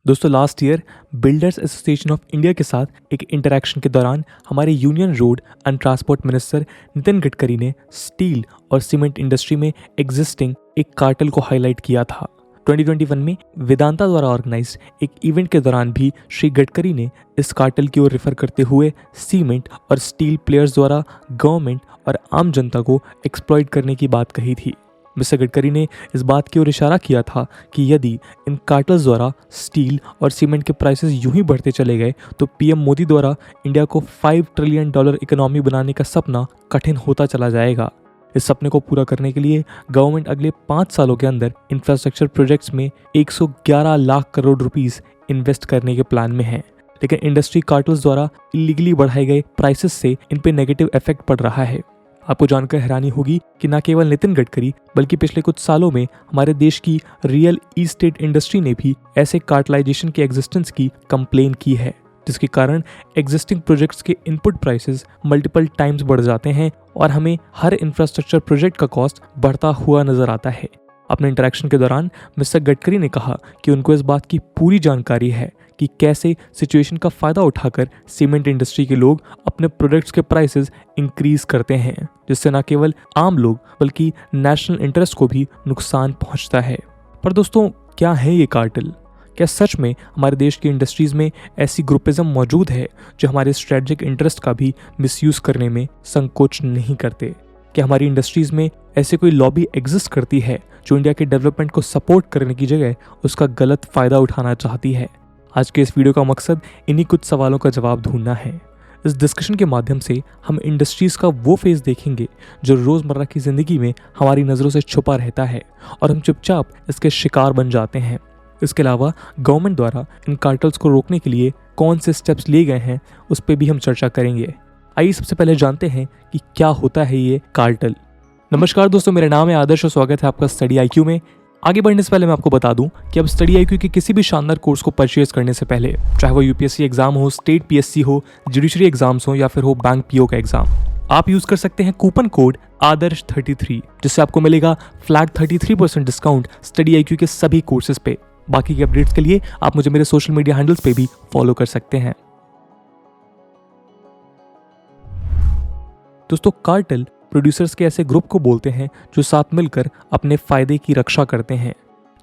दोस्तों last year builders association of India के साथ एक इंटरैक्शन के दौरान हमारे union road and transport minister Nitin Gadkari ने स्टील और सीमेंट इंडस्ट्री में एग्जिस्टिंग एक कार्टेल को हाईलाइट किया था। 2021 में वेदांता द्वारा ऑर्गेनाइज एक इवेंट के दौरान भी श्री गडकरी ने इस कार्टेल की ओर रेफर करते हुए सीमेंट और स्टील प्लेयर्स द्वारा गवर्नमेंट और आम जनता को एक्सप्लॉइट करने की बात कही थी। मिस्टर गडकरी ने इस बात की ओर इशारा किया था कि यदि इन कार्टेल्स द्वारा स्टील और सीमेंट के प्राइसेस यूं ही बढ़ते चले गए तो पीएम मोदी द्वारा इंडिया को $5 ट्रिलियन इकोनॉमी बनाने का सपना कठिन होता चला जाएगा। इस सपने को पूरा करने के लिए गवर्नमेंट अगले 5 सालों के अंदर इंफ्रास्ट्रक्चर प्रोजेक्ट्स में 111 लाख करोड़ रुपीस इन्वेस्ट करने के प्लान में है। लेकिन इंडस्ट्री कार्टेल्स द्वारा इलीगली बढ़ाए गए प्राइसेस से इन पे नेगेटिव इफेक्ट पड़ रहा है। आपको जानकर हैरानी होगी कि न केवल नितिन गडकरी बल्कि पिछले कुछ सालों में हमारे देश की रियल इस्टेट इंडस्ट्री ने भी ऐसे कार्टलाइजेशन के एग्जिस्टेंस की कंप्लेन की है, जिसके कारण एग्जिस्टिंग प्रोजेक्ट्स के इनपुट प्राइसेस मल्टीपल टाइम्स बढ़ जाते हैं और हमें हर इंफ्रास्ट्रक्चर प्रोजेक्ट का कॉस्ट बढ़ता हुआ नजर आता है। अपने इंटरेक्शन के दौरान मिस्टर गडकरी ने कहा कि उनको इस बात की पूरी जानकारी है कि कैसे सिचुएशन का फायदा उठाकर सीमेंट इंडस्ट्री के लोग अपने प्रोडक्ट्स के प्राइसेस इंक्रीज करते हैं, जिससे न केवल आम लोग बल्कि नेशनल इंटरेस्ट को भी नुकसान पहुंचता है। पर दोस्तों, क्या है ये कार्टेल? क्या सच में हमारे देश की इंडस्ट्रीज में ऐसी ग्रुपिज्म मौजूद है जो हमारे स्ट्रेटेजिक इंटरेस्ट का भी मिसयूज करने में संकोच नहीं करते? क्या हमारी इंडस्ट्रीज में ऐसे कोई लॉबी एग्जिस्ट करती है जो इंडिया के डेवलपमेंट को सपोर्ट करने की जगह उसका गलत फायदा उठाना चाहती है? आज के इस वीडियो का मकसद इन्हीं कुछ सवालों का जवाब ढूंढना है। इस डिस्कशन के माध्यम से हम इंडस्ट्रीज का वो फेज देखेंगे जो रोजमर्रा की जिंदगी में हमारी नजरों से छुपा रहता है और हम चुपचाप इसके शिकार बन जाते हैं। इसके अलावा गवर्नमेंट द्वारा इन कार्टेल्स को रोकने के लिए कौन से स्टेप्स लिए गए हैं उस पर भी हम चर्चा करेंगे। आइए सबसे पहले जानते हैं कि क्या होता है ये कार्टेल। नमस्कार दोस्तों, मेरा नाम है आदर्श और स्वागत है आपका स्टडी आईक्यू में। आगे बढ़ने से पहले मैं आपको बता दूं कि अब स्टडी आईक्यू के किसी भी शानदार कोर्स को परचेज करने से पहले, चाहे वो यूपीएससी एग्जाम हो, स्टेट पीएससी हो, जुडिशरी एग्जाम्स हो या फिर हो बैंक पीओ का एग्जाम, आप यूज कर सकते हैं कूपन कोड आदर्श33, जिससे आपको मिलेगा फ्लैट 33% डिस्काउंट स्टडी आईक्यू के सभी कोर्सेज पे। बाकी के अपडेट्स के लिए आप मुझे मेरे सोशल मीडिया हैंडल्स पे भी फॉलो कर सकते हैं। दोस्तों, कार्टेल प्रोड्यूसर्स के ऐसे ग्रुप को बोलते हैं जो साथ मिलकर अपने फायदे की रक्षा करते हैं।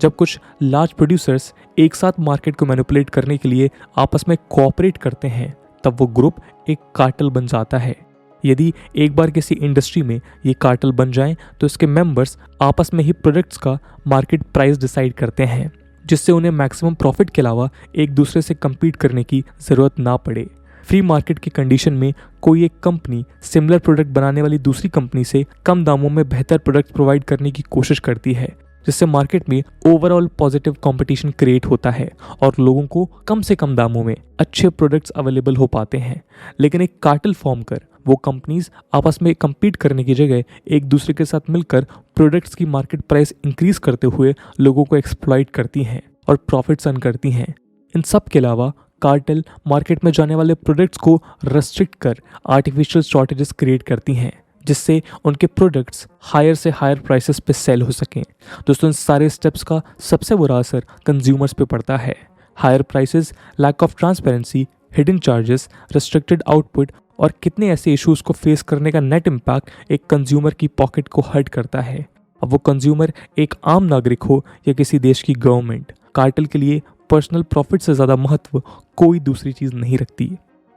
जब कुछ लार्ज प्रोड्यूसर्स एक साथ मार्केट को मैनिपुलेट करने के लिए आपस में कोऑपरेट करते हैं, तब वो ग्रुप एक कार्टेल बन जाता है। यदि एक बार किसी इंडस्ट्री में ये कार्टेल बन जाए तो इसके मेंबर्स आपस में ही प्रोडक्ट्स का मार्केट प्राइस डिसाइड करते हैं, जिससे उन्हें मैक्सिमम प्रॉफिट के अलावा एक दूसरे से कम्पीट करने की जरूरत ना पड़े। फ्री मार्केट की कंडीशन में कोई एक कंपनी सिमिलर प्रोडक्ट बनाने वाली दूसरी कंपनी से कम दामों में बेहतर प्रोडक्ट प्रोवाइड करने की कोशिश करती है, जिससे मार्केट में ओवरऑल पॉजिटिव कंपटीशन क्रिएट होता है और लोगों को कम से कम दामों में अच्छे प्रोडक्ट्स अवेलेबल हो पाते हैं। लेकिन एक कार्टेल फॉर्म कर वो कंपनीज आपस में कम्पीट करने की जगह एक दूसरे के साथ मिलकर प्रोडक्ट्स की मार्केट प्राइस इंक्रीज करते हुए लोगों को एक्सप्लॉइट करती हैं और प्रॉफिट्स अर्न करती हैं। इन सब के अलावा कार्टेल मार्केट में जाने वाले प्रोडक्ट्स को रेस्ट्रिक्ट कर आर्टिफिशियल शॉर्टेजेस क्रिएट करती हैं, जिससे उनके प्रोडक्ट्स हायर से हायर प्राइसेस पे सेल हो सकें। दोस्तों, इन सारे स्टेप्स का सबसे बुरा असर कंज्यूमर्स पे पड़ता है। Higher prices, lack of transparency, hidden charges, restricted output और कितने ऐसे इश्यूज को फेस करने का नेट इम्पैक्ट एक कंज्यूमर की पॉकेट को हर्ट करता है। अब वो कंज्यूमर एक आम नागरिक हो या किसी देश की गवर्नमेंट, कार्टेल के लिए पर्सनल प्रॉफिट से ज़्यादा महत्व कोई दूसरी चीज़ नहीं रखती।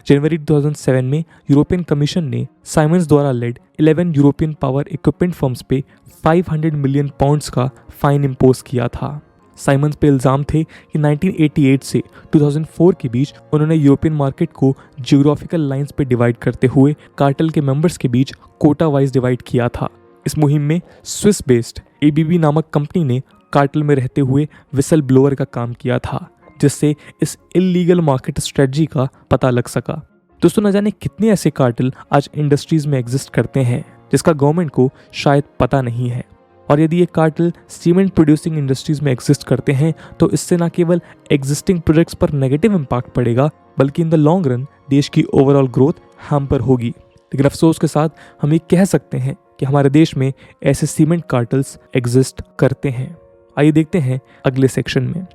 जनवरी 2007 में यूरोपियन कमीशन ने साइमंस द्वारा led 11 European power equipment firms पे 500 मिलियन पाउंड्स का फाइन इम्पोज किया था। साइमंस पे इल्ज़ाम थे कि 1988 से 2004 के बीच उन्होंने यूरोपियन मार्केट को जियोग्राफिकल लाइंस पे डिवाइड करते हुए कार्टेल के मेंबर्स के बीच कोटा वाइज डिवाइड किया था। इस मुहिम में स्विस बेस्ड एबीबी नामक कंपनी ने कार्टेल में रहते हुए विसल ब्लोअर का काम किया था, जिससे इस इल्लीगल मार्केट स्ट्रेटजी का पता लग सका। दोस्तों, न जाने कितने ऐसे कार्टेल आज इंडस्ट्रीज में एग्जिस्ट करते हैं जिसका गवर्नमेंट को शायद पता नहीं है। और यदि ये कार्टेल सीमेंट प्रोड्यूसिंग इंडस्ट्रीज में एग्जिस्ट करते हैं तो इससे न केवल एग्जिस्टिंग प्रोजेक्ट्स पर नेगेटिव इम्पैक्ट पड़ेगा, बल्कि इन द लॉन्ग रन देश की ओवरऑल ग्रोथ हैम्पर होगी। लेकिन अफसोस के साथ हम ये कह सकते हैं कि हमारे देश में ऐसे सीमेंट कार्टेल्स एग्जिस्ट करते हैं। आइए देखते हैं अगले सेक्शन में।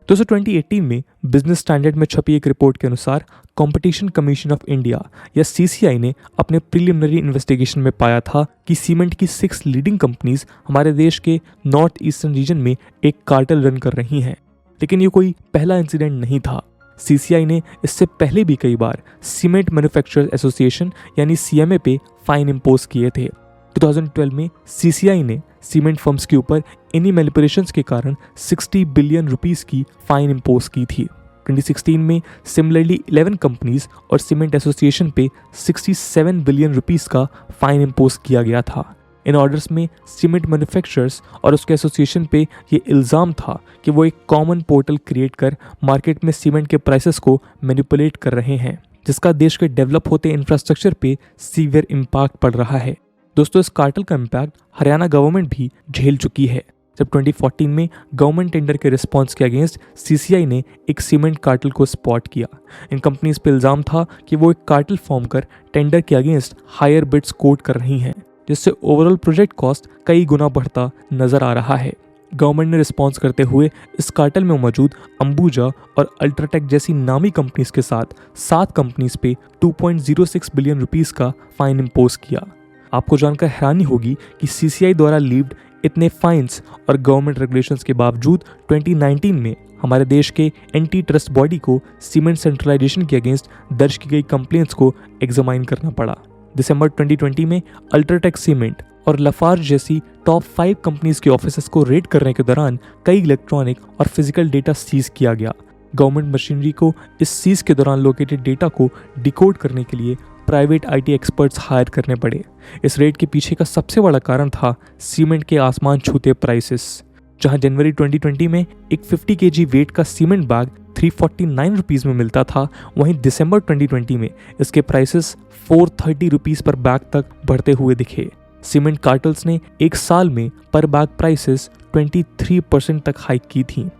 दोस्तों 2018 में बिजनेस स्टैंडर्ड में छपी एक रिपोर्ट के अनुसार कंपटीशन कमीशन ऑफ इंडिया या सीसीआई ने अपने प्रिलिमिनरी इन्वेस्टिगेशन में पाया था कि सीमेंट की 6 लीडिंग कंपनीज हमारे देश के नॉर्थ ईस्टर्न रीजन में एक कार्टेल रन कर रही हैं। लेकिन ये कोई पहला इंसिडेंट नहीं था। सीसीआई ने इससे पहले भी कई बार सीमेंट मैन्युफैक्चरर्स एसोसिएशन यानी सीएमए पे फाइन इम्पोज किए थे। 2012 में सीसीआई ने सीमेंट फर्म्स के ऊपर इन्हीं मैनिपुलेशंस के कारण 60 बिलियन रुपीस की फाइन इम्पोज की थी। 2016 में सिमिलरली 11 कंपनीज और सीमेंट एसोसिएशन पे 67 बिलियन रुपीस का फाइन इम्पोज किया गया था। इन ऑर्डर्स में सीमेंट मैन्युफैक्चरर्स और उसके एसोसिएशन पे ये इल्ज़ाम था कि वो एक कॉमन पोर्टल क्रिएट कर मार्केट में सीमेंट के प्राइसेस को मैनिपुलेट कर रहे हैं, जिसका देश के डेवलप होते इंफ्रास्ट्रक्चर पे सीवियर इम्पैक्ट पड़ रहा है। दोस्तों इस कार्टेल का इम्पैक्ट हरियाणा गवर्नमेंट भी झेल चुकी है। जब 2014 में गवर्नमेंट टेंडर के रिस्पॉन्स के अगेंस्ट सीसीआई ने एक सीमेंट कार्टेल को स्पॉट किया। इन कंपनीज पे इल्ज़ाम था कि वो एक कार्टेल फॉर्म कर टेंडर के अगेंस्ट हायर बिड्स कोट कर रही हैं, जिससे ओवरऑल प्रोजेक्ट कॉस्ट कई गुना बढ़ता नजर आ रहा है। गवर्नमेंट ने रिस्पॉन्स करते हुए इस कार्टेल में मौजूद अंबुजा और अल्ट्राटेक जैसी नामी कंपनीज के साथ 7 कंपनीज पे 2.06 बिलियन रुपीस का फाइन इम्पोज किया। आपको जानकर हैरानी होगी कि सीसीआई द्वारा लीव्ड इतने फाइन्स और गवर्नमेंट रेगुलेशंस के बावजूद 2019 में हमारे देश के एंटी ट्रस्ट बॉडी को सीमेंट सेंट्रलाइजेशन के अगेंस्ट दर्ज की गई कंप्लेंट्स को एग्जामाइन करना पड़ा। दिसंबर 2020 में अल्ट्राटेक सीमेंट और लफार्ज जैसी टॉप 5 कंपनीज के ऑफिसेस को रेड करने के दौरान कई इलेक्ट्रॉनिक और फिजिकल डेटा सीज किया गया। गवर्नमेंट मशीनरी को इस सीज के दौरान लोकेटेड डेटा को डिकोड करने के लिए प्राइवेट आईटी एक्सपर्ट्स हायर करने पड़े। इस रेड के पीछे का सबसे बड़ा कारण था सीमेंट के आसमान छूते प्राइसेस। जहां जनवरी 2020 में एक 50 केजी वेट का सीमेंट बैग 349 रुपीज़ में मिलता था, वहीं दिसंबर 2020 में इसके प्राइसेस 430 रुपीज़ पर बैग तक बढ़ते हुए दिखे। सीमेंट कार्टेल्स ने एक साल में पर बैग प्राइसेस 23% तक हाइक की थी।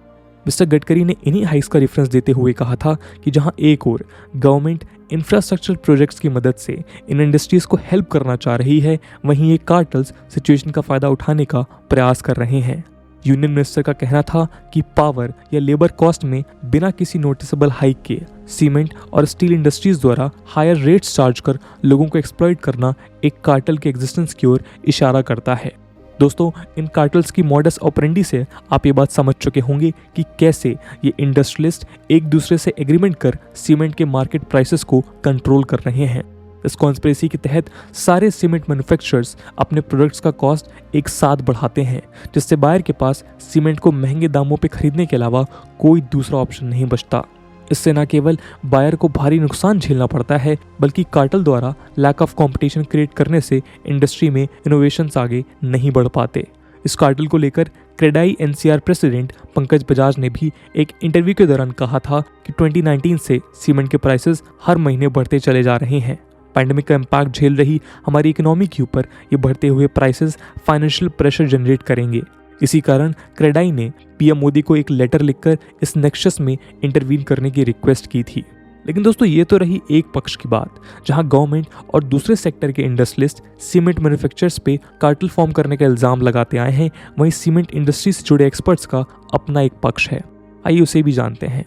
मिस्टर गडकरी ने इन्हीं हाइक्स का रेफरेंस देते हुए कहा था कि जहां एक ओर गवर्नमेंट इंफ्रास्ट्रक्चर प्रोजेक्ट्स की मदद से इन इंडस्ट्रीज को हेल्प करना चाह रही है, वहीं ये कार्टेल्स सिचुएशन का फायदा उठाने का प्रयास कर रहे हैं। यूनियन मिनिस्टर का कहना था कि पावर या लेबर कॉस्ट में बिना किसी नोटिसेबल हाइक के सीमेंट और स्टील इंडस्ट्रीज द्वारा हायर रेट्स चार्ज कर लोगों को एक्सप्लॉइट करना एक कार्टेल के एग्जिस्टेंस की ओर इशारा करता है। दोस्तों इन कार्टेल्स की मॉडस ऑपरेंडी से आप ये बात समझ चुके होंगे कि कैसे ये इंडस्ट्रियलिस्ट एक दूसरे से एग्रीमेंट कर सीमेंट के मार्केट प्राइसेस को कंट्रोल कर रहे हैं। इस कॉन्स्पिरेसी के तहत सारे सीमेंट मैन्युफैक्चरर्स अपने प्रोडक्ट्स का कॉस्ट एक साथ बढ़ाते हैं, जिससे बायर के पास सीमेंट को महंगे दामों पे खरीदने के अलावा कोई दूसरा ऑप्शन नहीं बचता। इससे न केवल बायर को भारी नुकसान झेलना पड़ता है, बल्कि कार्टेल द्वारा लैक ऑफ कंपटीशन क्रिएट करने से इंडस्ट्री में इनोवेशंस आगे नहीं बढ़ पाते। इस कार्टेल को लेकर क्रेडाई एनसीआर प्रेसिडेंट पंकज बजाज ने भी एक इंटरव्यू के दौरान कहा था कि 2019 से सीमेंट के प्राइसेस हर महीने बढ़ते चले जा रहे हैं। पैंडेमिक का इम्पैक्ट झेल रही हमारी इकोनॉमी के ऊपर ये बढ़ते हुए प्राइसेस फाइनेंशियल प्रेशर जनरेट करेंगे। इसी कारण क्रेडाई ने पीएम मोदी को एक लेटर लिखकर इस नेक्सस में इंटरवीन करने की रिक्वेस्ट की थी। लेकिन दोस्तों ये तो रही एक पक्ष की बात, जहां गवर्नमेंट और दूसरे सेक्टर के इंडस्ट्रियलिस्ट सीमेंट मैन्युफैक्चरर्स पे कार्टेल फॉर्म करने का इल्जाम लगाते आए हैं। वहीं सीमेंट इंडस्ट्री से जुड़े एक्सपर्ट्स का अपना एक पक्ष है, आइए उसे भी जानते हैं।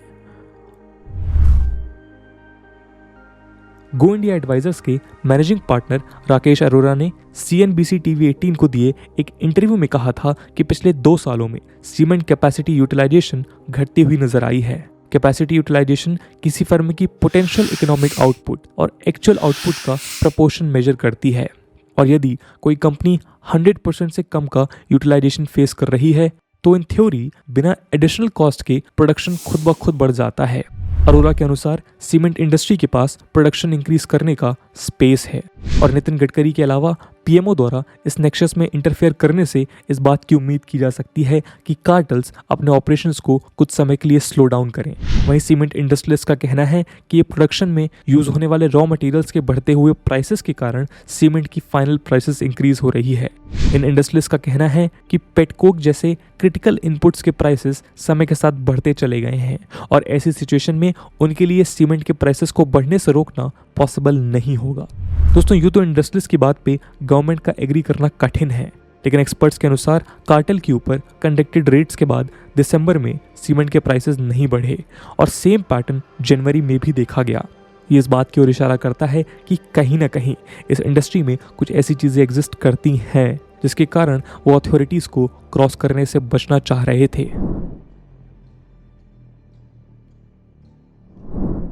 गो इंडिया एडवाइजर्स के मैनेजिंग पार्टनर राकेश अरोरा ने CNBC TV 18 को दिए एक इंटरव्यू में कहा था कि पिछले 2 सालों में सीमेंट कैपेसिटी यूटिलाइजेशन घटती हुई नजर आई है। कैपेसिटी यूटिलाइजेशन किसी फर्म की पोटेंशियल इकोनॉमिक आउटपुट और एक्चुअल आउटपुट का प्रपोर्शन मेजर करती है, और यदि कोई कंपनी 100% से कम का यूटिलाइजेशन फेस कर रही है तो इन थ्योरी बिना एडिशनल कॉस्ट के प्रोडक्शन खुद ब खुद बढ़ जाता है। अरोरा के अनुसार सीमेंट इंडस्ट्री के पास प्रोडक्शन इंक्रीज करने का स्पेस है, और नितिन गडकरी के अलावा पीएमओ द्वारा इस नेक्सस में इंटरफेयर करने से इस बात की उम्मीद की जा सकती है कि कार्टेल्स अपने ऑपरेशंस को कुछ समय के लिए स्लो डाउन करें। वहीं सीमेंट इंडस्ट्रियलिस्ट का कहना है कि ये प्रोडक्शन में यूज होने वाले रॉ मटेरियल्स के बढ़ते हुए प्राइसेस के कारण सीमेंट की फाइनल प्राइसेस इंक्रीज हो रही है। इन इंडस्ट्रियलिस्ट का कहना है कि पेटकोक जैसे क्रिटिकल इनपुट्स के प्राइसेस समय के साथ बढ़ते चले गए हैं, और ऐसी सिचुएशन में उनके लिए सीमेंट के प्राइसेस को बढ़ने से रोकना पॉसिबल नहीं होगा। दोस्तों यूं तो इंडस्ट्रीज की बात पे गवर्नमेंट का एग्री करना कठिन है, लेकिन एक्सपर्ट्स के अनुसार कार्टेल के ऊपर कंडक्टेड रेट्स के बाद दिसंबर में सीमेंट के प्राइसेस नहीं बढ़े और सेम पैटर्न जनवरी में भी देखा गया। ये इस बात की ओर इशारा करता है कि कहीं ना कहीं इस इंडस्ट्री में कुछ ऐसी चीज़ें एग्जिस्ट करती हैं जिसके कारण वो अथॉरिटीज़ को क्रॉस करने से बचना चाह रहे थे।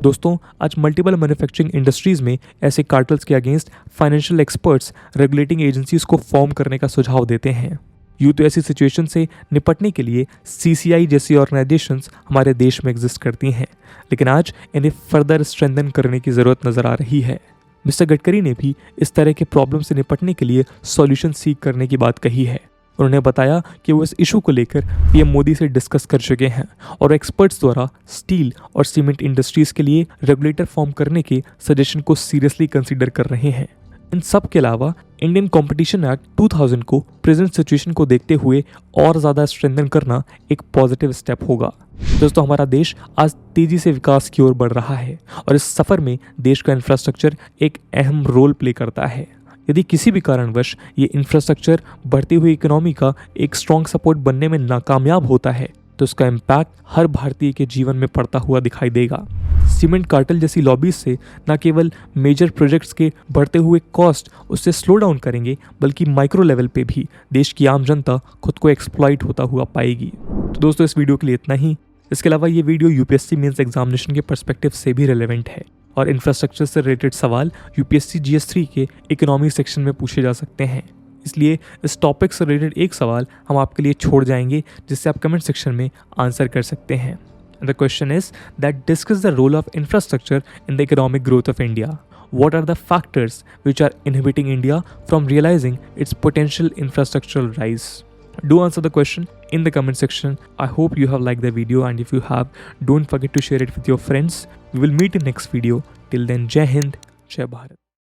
दोस्तों, आज मल्टीपल मैन्युफैक्चरिंग इंडस्ट्रीज में ऐसे कार्टल्स के against financial experts regulating agencies को फॉर्म करने का सुझाव देते हैं। यूँ तो ऐसी सिचुएशन से निपटने के लिए CCI जैसी ऑर्गेनाइजेशंस हमारे देश में एग्जिस्ट करती हैं, लेकिन आज इन्हें फर्दर स्ट्रेंथन करने की ज़रूरत नज़र आ रही है। मिस्टर गडकरी ने भी इस तरह के प्रॉब्लम से निपटने के लिए सॉल्यूशन सीक करने की बात कही है। उन्होंने बताया कि वो इस इशू को लेकर PM मोदी से डिस्कस कर चुके हैं और एक्सपर्ट्स द्वारा स्टील और सीमेंट इंडस्ट्रीज के लिए रेगुलेटर फॉर्म करने के सजेशन को सीरियसली कंसीडर कर रहे हैं। इन सब के अलावा इंडियन कॉम्पिटिशन एक्ट 2000 को प्रेजेंट सिचुएशन को देखते हुए और ज़्यादा स्ट्रेंथन करना एक पॉजिटिव स्टेप होगा। दोस्तों, हमारा देश आज तेजी से विकास की ओर बढ़ रहा है और इस सफ़र में देश का इंफ्रास्ट्रक्चर एक अहम रोल प्ले करता है। यदि किसी भी कारणवश ये इंफ्रास्ट्रक्चर बढ़ती हुई इकोनॉमी का एक स्ट्रॉन्ग सपोर्ट बनने में नाकामयाब होता है तो उसका इम्पैक्ट हर भारतीय के जीवन में पड़ता हुआ दिखाई देगा। सीमेंट कार्टेल जैसी लॉबीज से न केवल मेजर प्रोजेक्ट्स के बढ़ते हुए कॉस्ट उससे स्लो डाउन करेंगे, बल्कि माइक्रो लेवल पे भी देश की आम जनता खुद को एक्सप्लॉइट होता हुआ पाएगी। तो दोस्तों, इस वीडियो के लिए इतना ही। इसके अलावा ये वीडियो UPSC मेंस एग्जामिनेशन के पर्सपेक्टिव से भी रिलेवेंट है और इंफ्रास्ट्रक्चर से रिलेटेड सवाल UPSC GS3 के इकोनॉमी सेक्शन में पूछे जा सकते हैं। इसलिए इस टॉपिक से रिलेटेड एक सवाल हम आपके लिए छोड़ जाएंगे जिससे आप कमेंट सेक्शन में आंसर कर सकते हैं। The question is that discuss the role of infrastructure in the economic growth of India. What are the factors which are inhibiting India from realizing its potential infrastructural rise? Do answer the question in the comment section. I hope you have liked the video, and if you have, don't forget to share it with your friends. We will meet in next video. Till then, Jai Hind, Jai Bharat.